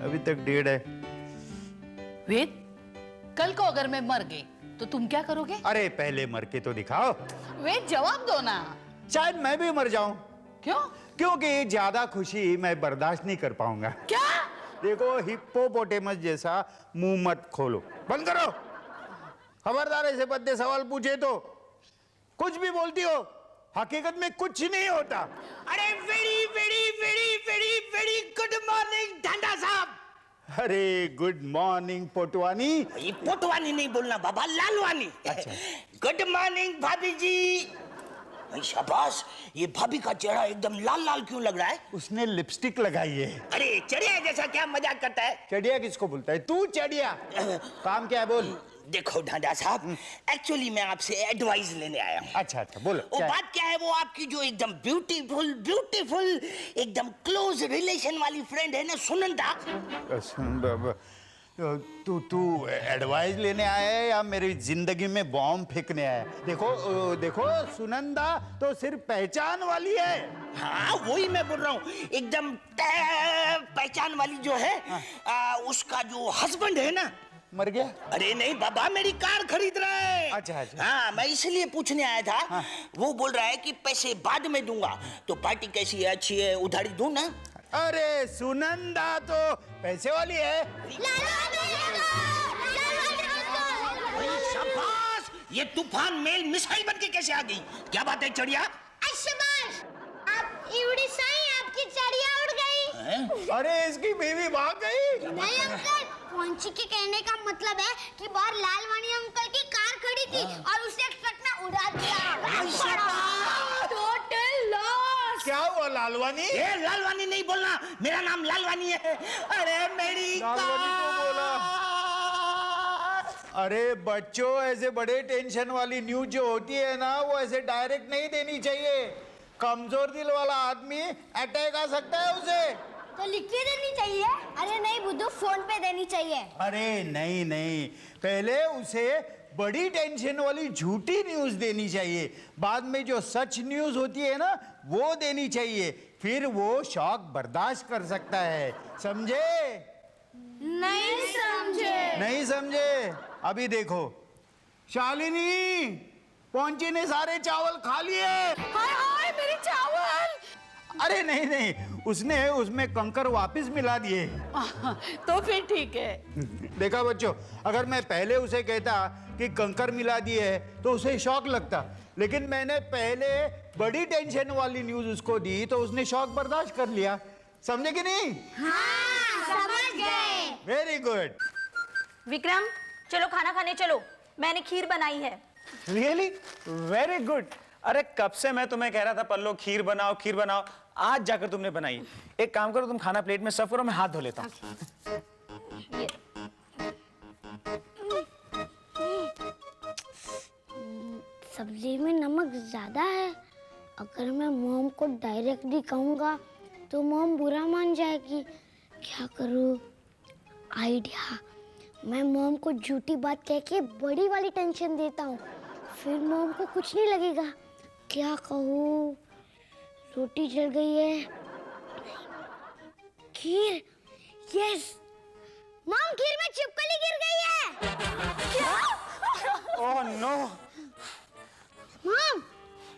अभी तक 1:30 है। वेद, कल को अगर मैं मर गई तो तुम क्या करोगे? अरे पहले मर के तो दिखाओ। वेद, जवाब दो ना। शायद मैं भी मर जाऊं। क्यों? क्योंकि ज्यादा खुशी मैं बर्दाश्त नहीं कर पाऊंगा। क्या? देखो, हिप्पोपोटेमस जैसा मुंह मत खोलो, बंद करो। खबरदार ऐसे बद्दे सवाल पूछे तो कुछ भी बोलती हो, हकीकत में कुछ नहीं होता। अरे very very very very very good morning Dhanda साहब। अरे गुड मॉर्निंग पोटवानी। ये पोटवानी नहीं बोलना बाबा, लालवानी। अच्छा। गुड मॉर्निंग भाभी जी। भाई शाबाश, ये भाभी का चेहरा एकदम लाल लाल क्यों लग रहा है? उसने लिपस्टिक लगाई है। अरे चढ़िया जैसा क्या मजाक करता है? चढ़िया किसको बोलता है? तू चढ़िया। काम क्या है बोल। देखो ढांडा साहब, एक्चुअली मैं आपसे एडवाइस लेने आया हूँ। अच्छा अच्छा बोलो। वो बात क्या है, वो आपकी जो एकदम ब्यूटीफुल ब्यूटीफुल एकदम क्लोज रिलेशन वाली फ्रेंड है ना, सुनंदा। तू एडवाइस लेने आया है या मेरी जिंदगी में बॉम्ब फेंकने आया है? देखो सुनंदा तो सिर्फ पहचान वाली है। हाँ वही मैं बोल रहा हूँ, एकदम पहचान वाली जो है। उसका जो हस्बैंड है ना, मर गया। अरे नहीं बाबा, मेरी कार खरीद रहा है। अच्छा अच्छा। हाँ, मैं इसलिए पूछने आया था। हाँ। वो बोल रहा है कि पैसे बाद में दूंगा, तो पार्टी कैसी है, अच्छी है, उधारी दूं ना? अरे सुनंदा तो पैसे वाली है। शाबाश, ये तूफान मेल मिसाइल बनके कैसे आ गई? क्या बात है चढ़िया? शाबाश, आप इवड़ी साई आपकी चिड़िया उड़ गई। अरे इसकी बीवी भाग गई। नहीं अंकल, कौंची के कहने का मतलब है कि बाहर लालवानी अंकल की कार खड़ी थी और उसे ट्रक ने उड़ा दिया। Total loss. क्या हुआ लालवानी? ये लालवानी नहीं बोलना, मेरा नाम लालवानी है। अरे मेरी लालवानी तो बोला। अरे बच्चों, ऐसे बड़े टेंशन वाली न्यूज जो होती है ना, वो ऐसे डायरेक्ट नहीं देनी चाहिए। कमजोर दिल वाला आदमी अटैक आ सकता है उसे। तो लिख के देनी चाहिए। अरे नहीं बुद्धू, फोन पे देनी चाहिए। अरे नहीं नहीं, पहले उसे बड़ी टेंशन वाली झूठी न्यूज देनी चाहिए, बाद में जो सच न्यूज होती है ना वो देनी चाहिए, फिर वो शॉक बर्दाश्त कर सकता है। समझे? नहीं समझे। नहीं समझे? अभी देखो, शालिनी पहुंची ने सारे चावल खा लिए। हाय हाय, मेरी चावल। अरे नहीं नहीं, उसने उसमें कंकर वापस मिला दिए। तो फिर ठीक है। देखा बच्चों, अगर मैं पहले उसे कहता कि कंकर मिला दिए है तो उसे शॉक लगता, लेकिन मैंने पहले बड़ी टेंशन वाली न्यूज उसको दी तो उसने शॉक बर्दाश्त कर लिया। समझे कि नहीं? हाँ समझ गए। Very good. विक्रम, चलो खाना खाने चलो, मैंने खीर बनाई है। Really very good. अरे कब से मैं तुम्हें कह रहा था पल्लो खीर बनाओ खीर बनाओ, आज जाकर तुमने बनाई। एक काम करो, तुम खाना प्लेट में सर्व करो, मैं हाथ धो लेता हूँ। सब्जी में नमक ज्यादा है। अगर मैं मॉम को डायरेक्टली कहूँगा तो मॉम बुरा मान जाएगी। क्या करूँ? आइडिया, मैं मॉम को झूठी बात कह के बड़ी वाली टेंशन देता हूँ, फिर मॉम को कुछ नहीं लगेगा। क्या कहूँ? रोटी जल गई है। खीर, यस, मॉम खीर में छिपकली गिर गई है। ओह नो, मॉम,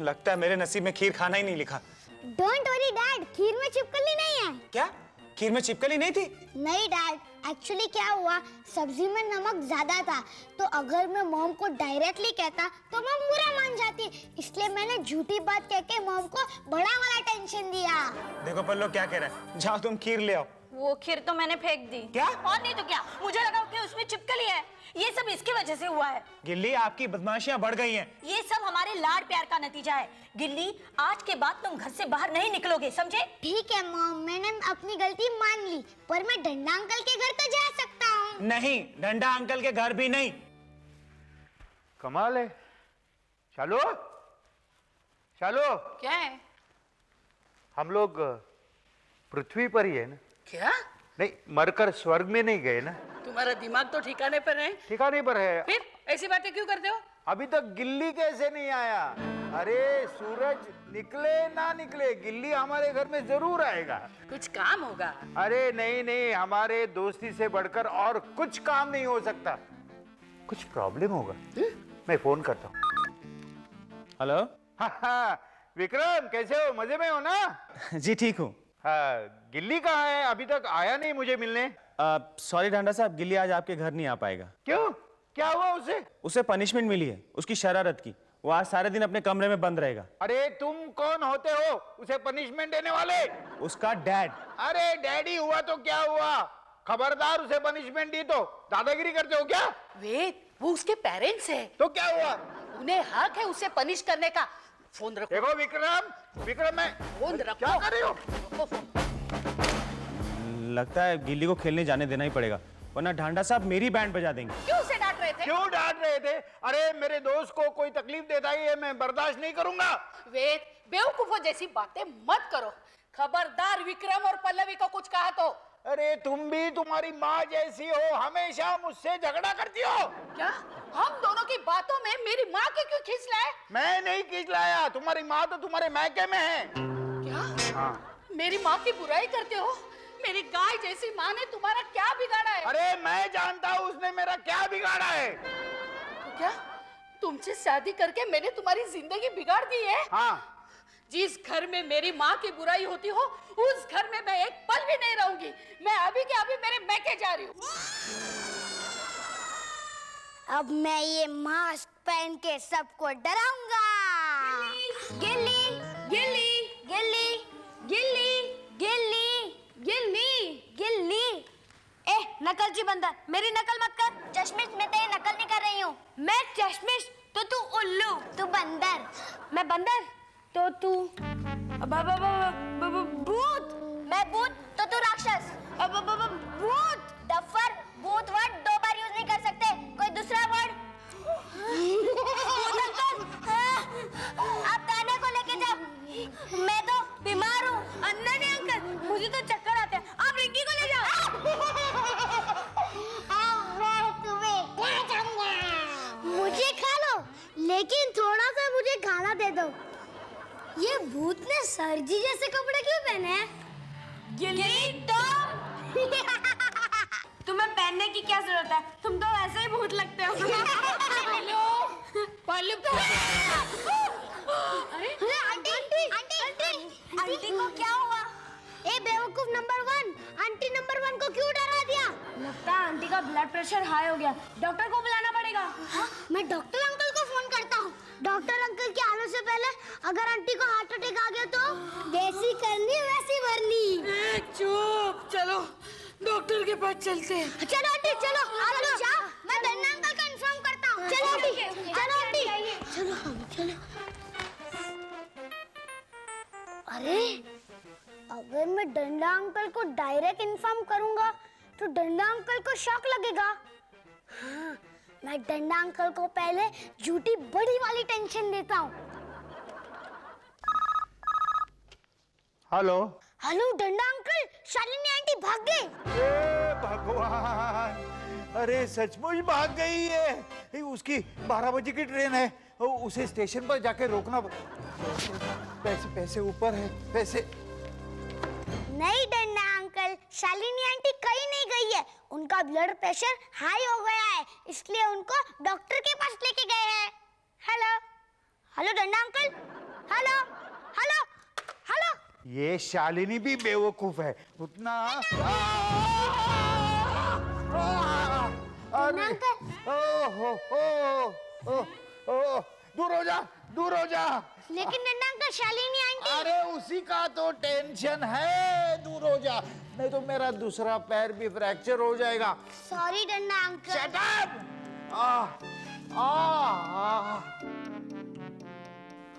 लगता है मेरे नसीब में खीर खाना ही नहीं लिखा। डोंट वरी डैड, खीर में छिपकली नहीं है। क्या खीर में छिपकली नहीं थी? नहीं डैड, एक्चुअली क्या हुआ, सब्जी में नमक ज्यादा था, तो अगर मैं मॉम को डायरेक्टली कहता तो मॉम बुरा मान जाती, इसलिए मैंने झूठी बात कह के मॉम को बड़ा वाला टेंशन दिया। देखो पल्लो क्या कह रहा है, जाओ तुम खीर ले आओ। वो खीर तो मैंने फेंक दी। क्या? और नहीं तो क्या, मुझे लगा कि उसमें छिपकली है। ये सब इसकी वजह से हुआ है। गिल्ली, आपकी बदमाशियां बढ़ गई हैं। ये सब हमारे लाड प्यार का नतीजा है। गिल्ली, आज के बाद तुम घर से बाहर नहीं निकलोगे, समझे? ठीक है मॉम, मैंने अपनी गलती मान ली, पर मैं डंडा अंकल के घर तो जा सकता हूँ। नहीं, डंडा अंकल के घर भी नहीं। कमाल है। चलो चलो, क्या है? हम लोग पृथ्वी पर ही है ना? क्या? नहीं, मरकर स्वर्ग में नहीं गए ना? तुम्हारा दिमाग तो ठिकाने पर है। ठिकाने पर है। फिर ऐसी बातें क्यों करते हो? अभी तक गिल्ली कैसे नहीं आया? अरे सूरज निकले ना निकले, गिल्ली हमारे घर में जरूर आएगा। कुछ काम होगा। अरे नहीं नहीं, हमारे दोस्ती से बढ़कर और कुछ काम नहीं हो सकता। कुछ प्रॉब्लम होगा। मैं फोन करता हूँ। हेलो। हाँ, विक्रम कैसे हो? मजे में हो ना? जी ठीक हूँ। हाँ, गिल्ली कहाँ है? अभी तक आया नहीं मुझे मिलने। सॉरी ढांडा साहब, गिल्ली आज आपके घर नहीं आ पाएगा। क्यों? क्या हुआ उसे? उसे पनिशमेंट मिली है उसकी शरारत की। वो आज सारे दिन अपने कमरे में बंद रहेगा। अरे तुम कौन होते हो उसे पनिशमेंट देने वाले? उसका डैड। अरे डैडी हुआ तो क्या हुआ? खबरदार, उसे पनिशमेंट दी तो दादागिरी करते हो क्या? वेद, वो उसके पेरेंट्स है, तो क्या हुआ? उन्हें हक है उसे पनिश करने का। फोन रखो। देखो विक्रम, विक्रम मैं फोन रखो। क्या कर रही हो? रखो फोन। लगता है गिल्ली को खेलने जाने देना ही पड़ेगा, वरना ढांडा साहब मेरी बैंड बजा देंगे। क्यों उसे डांट रहे थे? क्यों डांट रहे थे? अरे मेरे दोस्त को कोई तकलीफ देता है ये मैं बर्दाश्त नहीं करूंगा। वेद, बेवकूफों जैसी बातें मत करो। खबरदार विक्रम और पल्लवी को कुछ कहा तो। अरे तुम भी तुम्हारी माँ जैसी हो, हमेशा मुझसे झगड़ा करती हो। क्या हम दोनों की बातों में मेरी माँ के क्यों खींच लाए? मैं नहीं खींचलाया, तुम्हारी माँ तो तुम्हारे मैके में है। क्या? हाँ। मेरी माँ की बुराई करते हो? मेरी गाय जैसी माँ ने तुम्हारा क्या बिगाड़ा है? अरे मैं जानता हूँ उसने मेरा क्या बिगाड़ा है। तो क्या तुमसे शादी करके मैंने तुम्हारी जिंदगी बिगाड़ दी है? हाँ। जिस घर में मेरी माँ की बुराई होती हो उस घर में मैं एक पल भी नहीं रहूंगी। मैं अभी के अभी मेरे मैके जा रही हूँ। अब मैं ये मास्क पहन के सबको डराऊंगा। गिल्ली गिल्ली गिल्ली गिल्ली गिल्ली गिल्ली गिल्ली। ए नकलची बंदर, मेरी नकल मत कर। चश्मिश, मैं तेरी नकल नहीं कर रही हूँ। मैं चश्मिश तो तू उल्लू। तू बंदर। मैं बंदर तो तू भूत। मैं भूत तो तू राक्षस। भूत। डफर, भूत वर्ड 2 बार यूज नहीं कर सकते। कोई दूसरा वर्ड? आप दाने को लेके जाओ। मैं तो बीमार हूँ। नहीं अंकल, मुझे तो चक्कर आते हैं। आप रिंकी को ले जाओ। मुझे खा लो, लेकिन थोड़ा सा मुझे खाना दे दो। ये भूत ने सरजी जैसे कपड़े क्यों पहने हैं? गिल्ली तुम्हें पहनने की क्या जरूरत है? तुम तो वैसे ही भूत लगते हो। अरे आंटी को क्या हुआ? ए बेवकूफ नंबर 1, आंटी नंबर 1 को क्यों डरा दिया? लगता है आंटी का ब्लड प्रेशर हाई हो गया। डॉक्टर को बुलाना पड़ेगा। हाँ? मैं डॉक्टर अंकल को फोन करता हूँ। डॉक्टर अंकल के आने से पहले अगर आंटी को हार्ट अटैक आ गया तो जैसी करनी वैसी भरनी। चुप, चलो डॉक्टर के पास चलते हैं। चलो आंटी चलो, चलो जाओ। मैं धन्ना अंकल को इन्फॉर्म करता हूँ। चलो आंटी, चलो आंटी, चलो। अरे अगर मैं डंडा अंकल को डायरेक्ट इन्फॉर्म करूंगा तो डंडा अंकल को शॉक लगेगा। हाँ, मैं डंडा अंकल को पहले झूठी बड़ी वाली टेंशन देता हूँ। हेलो। हेलो डंडा अंकल, शालिनी आंटी भाग गई। ए भगवान, अरे सचमुच भाग गई है। उसकी 12 बजे की ट्रेन है, उसे स्टेशन पर जाके रोकना। पैसे ऊपर है, पैसे। नहीं डंडा अंकल, शालिनी आंटी कहीं नहीं गई है। उनका ब्लड प्रेशर हाई हो गया है, इसलिए उनको डॉक्टर के पास लेके गए हैं। हेलो डंडा अंकल, हेलो हेलो हेलो। ये शालिनी भी बेवकूफ है उतना। अरे ओ, दूर हो जा। लेकिन डंडा अंकल, शालिनी आंटी। अरे उसी का तो टेंशन है, दूर हो जा, नहीं तो मेरा दूसरा पैर भी फ्रैक्चर हो जाएगा। सॉरी डंडा अंकल। Shut up.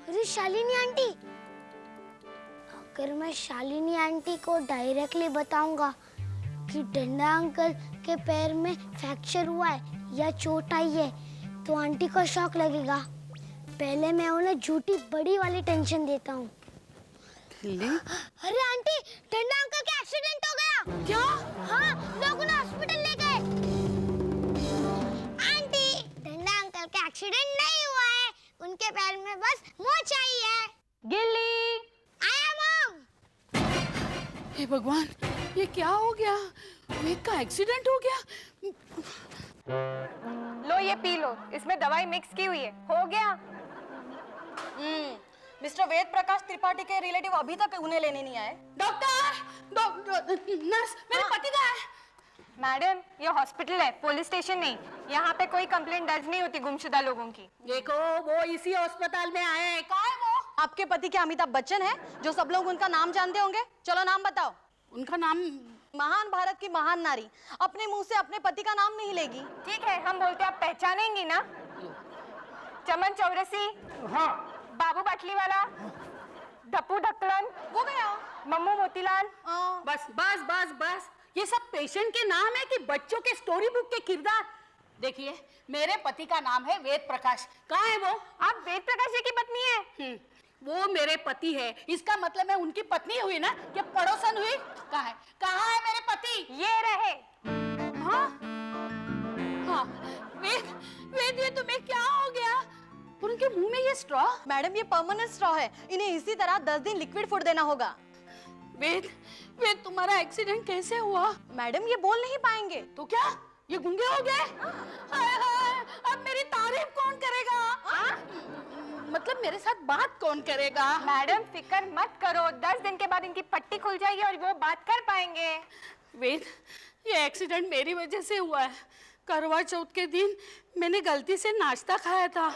अरे शालिनी आंटी, अगर मैं शालिनी आंटी को डायरेक्टली बताऊंगा कि डंडा अंकल के पैर में फ्रैक्चर हुआ है या चोट आई है तो आंटी को शॉक लगेगा। पहले मैं उन्हें झूठी बड़ी वाली टेंशन देता हूँ। अरे आंटी, डंडा अंकल का एक्सीडेंट हो गया। क्या? हाँ, लोग उन्हें हॉस्पिटल ले गए। आंटी, डंडा अंकल का एक्सीडेंट नहीं हुआ है, उनके पैर में बस मोच हे भगवान, ये क्या हो गया? वेद का एक्सीडेंट हो गया? लो ये पी लो, इसमें दवाई मिक्स की हुई है। हो गया। मिस्टर वेद प्रकाश त्रिपाठी के रिलेटिव अभी तक उन्हें लेने नहीं आए। नर्स, मेरे पति का है। मैडम, ये हॉस्पिटल है, पुलिस स्टेशन नहीं। यहाँ पे कोई कंप्लेंट दर्ज नहीं होती गुमशुदा लोगों की। देखो, वो इसी अस्पताल में आए हैं। कहाँ है वो? आपके पति के अमिताभ बच्चन है, जो सब लोग उनका नाम जानते होंगे। चलो नाम बताओ। उनका नाम? महान भारत की महान नारी अपने मुंह से अपने पति का नाम नहीं लेगी। ठीक है, हम बोलते आप पहचानेंगी ना? चमन चौरसी, हाँ। बाबू बाटली वाला, डप्पू ढक्कलन, वो गया। मम्मू मोतीलाल। बस बस बस बस, ये सब पेशेंट के नाम है कि बच्चों के स्टोरी बुक के किरदार? देखिए, मेरे पति का नाम है वेद प्रकाश। कहाँ है वो? आप वेद प्रकाश जी की पत्नी है? वो मेरे पति है, इसका मतलब मैं उनकी पत्नी हुई ना, कि पड़ोसन हुई? कहाँ है मेरे पति? ये रहे। हाँ हाँ, वेद वेद, ये तुम्हें क्या हो गया? और उनके मुंह में ये स्ट्रॉ? मैडम, ये परमानेंट स्ट्रॉ है, इन्हें इसी तरह 10 दिन लिक्विड फूड देना होगा। वेद वेद, तुम्हारा एक्सीडेंट कैसे हुआ? मैडम, ये बोल नहीं पाएंगे। तो क्या ये गूंगे हो गए? हाय हाय, अब मेरी तारीफ कौन करेगा? मतलब मेरे साथ बात कौन करेगा? मैडम, फिक्र मत करो, 10 दिन के बाद इनकी पट्टी खुल जाएगी और वो बात कर पाएंगे। वेद, ये एक्सीडेंट मेरी वजह से हुआ है। करवा चौथ के दिन मैंने गलती से नाश्ता खाया था,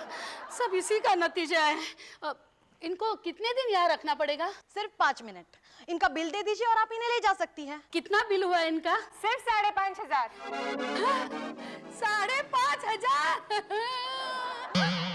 सब इसी का नतीजा है। अब इनको कितने दिन यहाँ रखना पड़ेगा? सिर्फ 5 मिनट। इनका बिल दे दीजिए और आप इन्हें ले जा सकती हैं। कितना बिल हुआ इनका? सिर्फ 5,500। 5,500?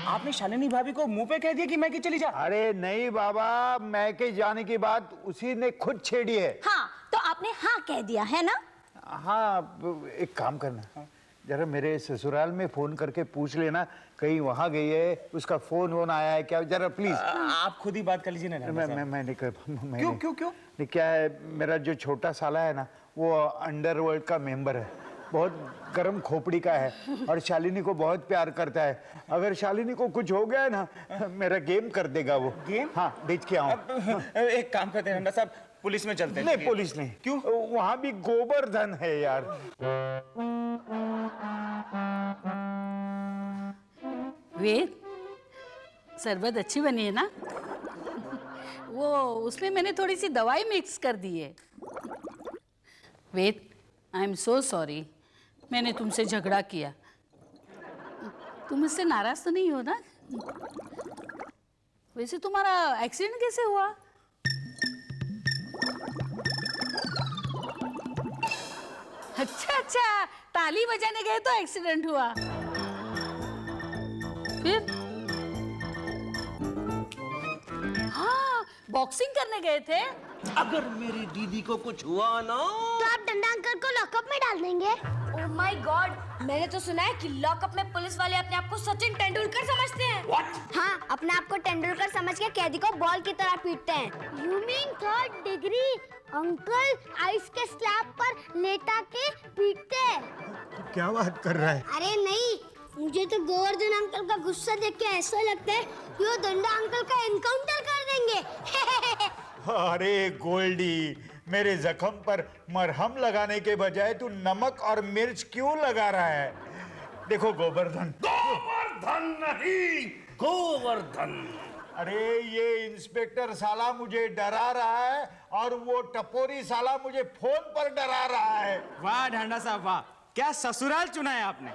आपने शालिनी भाभी को मुंह पे कह दिया कि मैं कि चली जा। अरे नहीं बाबा, मैके जाने की बात उसी ने खुद छेड़ी है। हाँ, तो आपने हाँ कह दिया है ना? हाँ, एक काम करना, जरा मेरे ससुराल में फोन करके पूछ लेना कहीं वहां गई है, उसका फोन वोन आया है क्या, जरा प्लीज। आप खुद ही बात कर लीजिए ना। मैं नहीं कर। क्यों? नहीं, क्या है, मेरा जो छोटा साला है ना, वो अंडरवर्ल्ड का मेंबर है, बहुत गर्म खोपड़ी का है और शालिनी को बहुत प्यार करता है। अगर शालिनी को कुछ हो गया ना, मेरा गेम कर देगा वो। गेम? हाँ, बेच के आऊँ। एक काम करते हैं साहब, पुलिस में चलते हैं। नहीं, पुलिस नहीं। क्यों? वहां भी गोवर्धन है यार। वेद, शरबत अच्छी बनी है ना? वो उसमें मैंने थोड़ी सी दवाई मिक्स कर दी है। वेद, आई एम सो सॉरी, मैंने तुमसे झगड़ा किया। तुम मुझसे नाराज तो नहीं हो ना? वैसे तुम्हारा एक्सीडेंट कैसे हुआ? अच्छा, ताली बजाने गए तो एक्सीडेंट हुआ। फिर? हाँ, बॉक्सिंग करने गए थे। अगर मेरी दीदी को कुछ हुआ ना, तो आप डंडा अंकल को लॉकअप में डाल देंगे? ओह माय गॉड, मैंने तो सुना है कि लॉकअप में पुलिस वाले अपने आप को सचिन तेंदुलकर समझते हैं। हाँ, अपने आप को तेंदुलकर समझ के कैदी को बॉल की तरह पीटते हैं। You mean 3rd degree? Uncle ice के स्लैब पर लेटा के पीटते हैं। क्या बात कर रहा है? अरे नहीं, मुझे तो गोवर्धन अंकल का गुस्सा देख के ऐसा लगता है कि वो डंडा अंकल का एनकाउंटर कर देंगे। अरे गोल्डी, मेरे जख्म पर मरहम लगाने के बजाय तू नमक और मिर्च क्यों लगा रहा है? देखो गोवर्धन नहीं, गोवर्धन। अरे ये इंस्पेक्टर साला मुझे डरा रहा है और वो टपोरी साला मुझे फोन पर डरा रहा है। वाह ढांडा साहब वाह, क्या ससुराल चुना है आपने।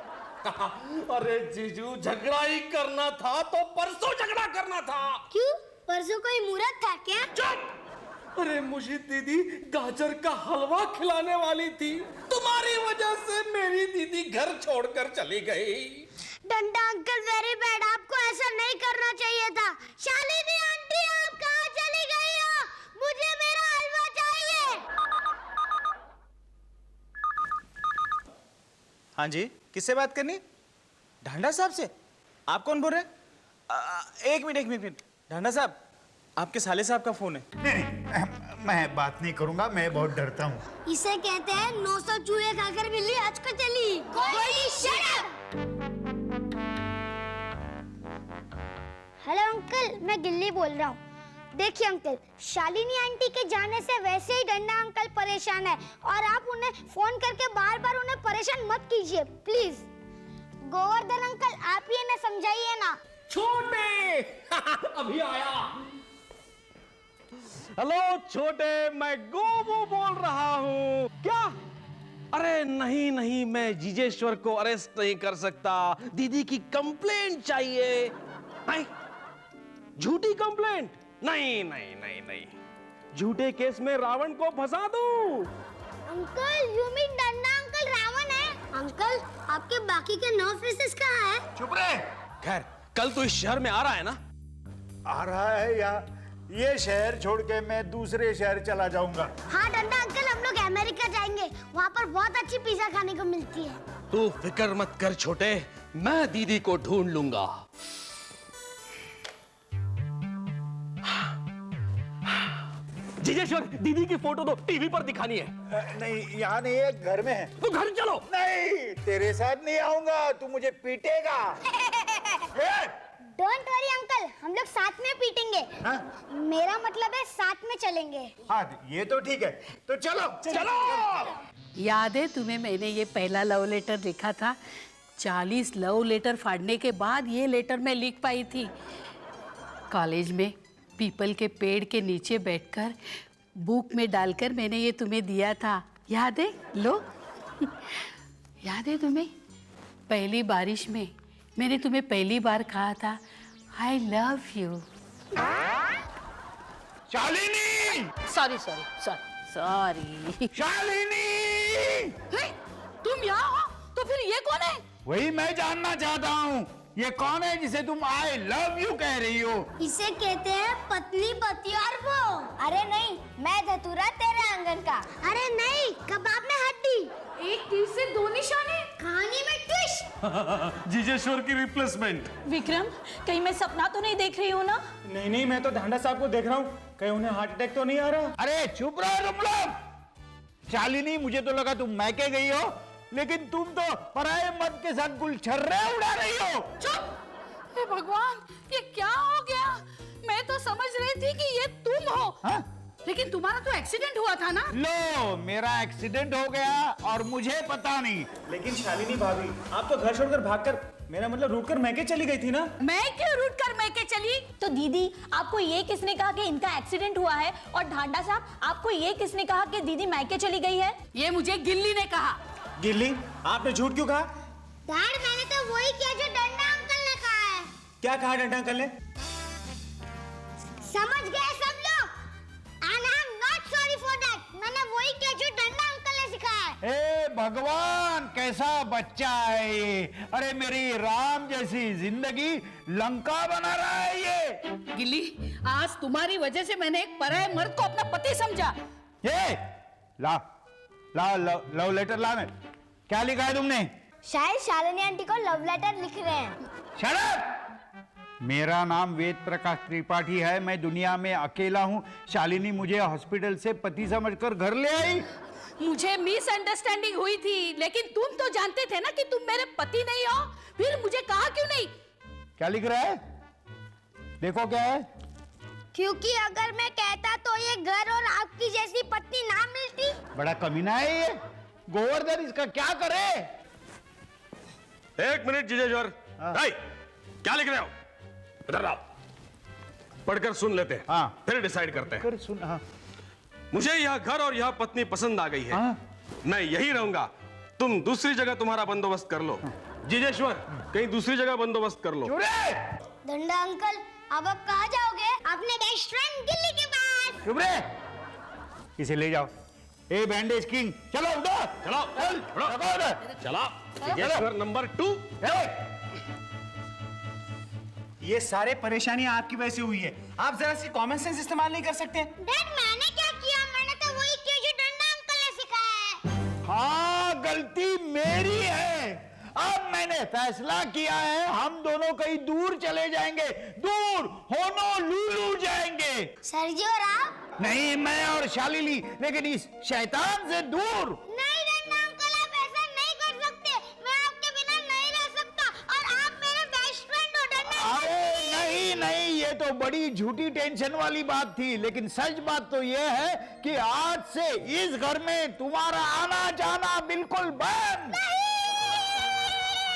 अरे जीजू, झगड़ा ही करना था तो परसों झगड़ा करना था। क्यों? परसों कोई मुहूर्त था क्या? चुप! अरे मुझे दीदी गाजर का हलवा खिलाने वाली थी, तुम्हारी वजह से मेरी दीदी घर छोड़कर चली गई। डंडा अंकल वेरी बैड, आपको ऐसा नहीं करना चाहिए था। शालिनी आंटी, आप कहाँ चली गई हो? मुझे मेरा हलवा चाहिए। हाँ जी, किससे बात करनी? ढांडा साहब से? आप कौन बोल रहे हैं? एक मिनट। ढांडा साहब, आपके साले साहब का फोन है। नहीं, मैं बात नहीं करूंगा, मैं बहुत डरता हूँ। इसे कहते हैं 900 चूहे खाकर बिल्ली आज को चली। हेलो अंकल, मैं गिल्ली बोल रहा हूँ। देखिए अंकल, शालिनी आंटी के जाने से वैसे ही डंडा अंकल परेशान है और आप उन्हें फोन करके बार-बार उन्हें परेशान मत कीजिए प्लीज। गोवर्धन अंकल आप ही इन्हें समझाइए ना। छोटे अभी आया। हेलो छोटे, मैं गोबू बोल रहा हूँ। क्या? अरे नहीं नहीं, मैं जिजेश्वर को अरेस्ट नहीं कर सकता। दीदी की कंप्लेंट चाहिए। नहीं, झूठी कंप्लेंट? नहीं नहीं नहीं नहीं, झूठे केस में रावण को फंसा दूं। अंकल यू मीन डंडा अंकल रावण है? अंकल आपके बाकी के 9 पीसेस कहाँ है? चुप रहे। खैर, कल तो इस शहर में आ रहा है ना? आ रहा है या ये शहर छोड़ के मैं दूसरे शहर चला जाऊंगा? हाँ डंडा अंकल, हम लोग अमेरिका जाएंगे, वहाँ पर बहुत अच्छी पिज्जा खाने को मिलती है। तू फिक्र मत कर छोटे, मैं दीदी को ढूंढ लूंगा। जिजेश्वर, दीदी की फोटो तो टीवी पर दिखानी है। नहीं, यहाँ नहीं है, घर में है। तो घर चलो। नहीं, तेरे साथ नहीं आऊंगा, तू मुझे पीटेगा। डोंट वरी अंकल, हम लोग साथ में पीटेंगे। हाँ? मेरा मतलब है साथ में चलेंगे। हाँ, ये तो ठीक है, तो चलो चलो। याद है तुम्हें मैंने ये पहला लव लेटर लिखा था? 40 लव लेटर फाड़ने के बाद ये लेटर मैं लिख पाई थी। कॉलेज में पीपल के पेड़ के नीचे बैठकर बुक में डालकर मैंने ये तुम्हें दिया था, याद है? लो याद है तुम्हें? पहली बारिश में मैंने तुम्हें पहली बार कहा था I love you. Shalini! Sorry sorry sorry sorry. Shalini! तुम यहाँ हो तो फिर ये कौन है? वही मैं जानना चाहता हूँ, ये कौन है जिसे तुम आई लव यू कह रही हो? इसे कहते हैं पतली पति और वो। अरे नहीं, मैं धतूरा तेरे आंगन का। अरे नहीं, कबाब में हड्डी। एक तीर से 2 निशाने, कहानी में ट्विस्ट। जिजेश्वर की रिप्लेसमेंट। विक्रम, कहीं मैं सपना तो नहीं देख रही हूँ ना? नहीं नहीं, मैं तो ढांडा साहब को देख रहा हूँ, कहीं उन्हें हार्ट अटैक तो नहीं आ रहा? अरे चुप रहो तुम लोग। शालिनी, मुझे तो लगा तुम मैके गई हो, लेकिन तुम तो पराये मर्द के साथ गुलछर्रे उड़ा रही हो। चुप! हे भगवान, ये क्या हो गया? मैं तो समझ रही थी कि ये तुम हो। हाँ? लेकिन तुम्हारा तो एक्सीडेंट हुआ था ना? लो, मेरा एक्सीडेंट हो गया और मुझे पता नहीं। लेकिन शालिनी भाभी, आप तो घर छोड़कर भागकर, मेरा मतलब रूट कर मैके चली गई थी ना? मैं क्यों रूट कर मैके चली? तो दीदी, आपको ये किसने कहा कि इनका एक्सीडेंट हुआ है? और ढांडा साहब, आपको ये किसने कहा कि दीदी मायके चली गई है? ये मुझे गिल्ली ने कहा। गिल्ली, आपने झूठ क्यों कहा? डैड, मैंने तो वही किया जो डंडा अंकल ने कहा है। क्या कहा डंडा अंकल ने? समझ गए सब लोग? And I'm not sorry for that. मैंने वही किया जो डंडा अंकल ने सिखाया है। ए भगवान, कैसा बच्चा है ये। अरे मेरी राम जैसी जिंदगी लंका बना रहा है ये। गिल्ली, आज तुम्हारी वजह से मैंने एक पराये मर्द को अपना पति समझा। ये ला ला लव लेटर लाने। क्या लिखा है तुमने? शायद शालिनी आंटी को लव लेटर लिख रहे हैं। Shut up! मेरा नाम वेद प्रकाश त्रिपाठी है, मैं दुनिया में अकेला हूँ। शालिनी मुझे हॉस्पिटल से पति समझकर घर ले आई। मुझे मिसअंडरस्टैंडिंग हुई थी, लेकिन तुम तो जानते थे ना कि तुम मेरे पति नहीं हो, फिर मुझे कहा क्यों नहीं? क्या लिख रहा है? देखो क्या है। क्योंकि अगर मैं कहता तो ये घर और आपकी जैसी पत्नी ना मिलती। बड़ा कमीना है ये। गोवर्धन इसका क्या करे? 1 मिनट जिजेश्वर। हाय, क्या लिख रहे हो? इधर आओ, पढ़कर सुन लेते हैं। हाँ। फिर डिसाइड करते हैं। कर सुन। हाँ। मुझे यह घर और यह पत्नी पसंद आ गई है। हाँ। मैं यही रहूंगा, तुम दूसरी जगह तुम्हारा बंदोबस्त कर लो। जिजेश्वर, कहीं दूसरी जगह बंदोबस्त कर लो। चुप डंडा अंकल, अब आप कहाँ जाओगे? अपने बेस्ट फ्रेंड गिल्ली के पास। चुप रे। इसे ले जाओ। ए बैंडेज किंग, चलो उधर। चलो, चल, चलो, उधर। चला। जिजेश्वर नंबर 2। ये सारे परेशानियां आपकी वजह से हुई है। आप जरा सी कॉमन सेंस इस्तेमाल नहीं कर सकते? डैड, मैंने क्या किया? मैंने तो वही किया जो डंडा अंकल ने सिखाया है। हाँ, गलती मेरी है। अब मैंने फैसला किया है, हम दोनों कहीं दूर चले जाएंगे। दूर, होनोलुलु जाएंगे। सर जी और आप? नहीं, मैं और शालिनी, लेकिन इस शैतान से दूर। नहीं डंडा अंकल, आप ऐसा नहीं कर सकते। मैं आपके बिना नहीं रह सकता और आप मेरे बेस्ट फ्रेंड हो डंडा अंकल। अरे नहीं नहीं, ये तो तो बड़ी झूठी टेंशन वाली बात थी, लेकिन सच बात तो यह है कि आज से इस घर में तुम्हारा आना जाना बिल्कुल बंद।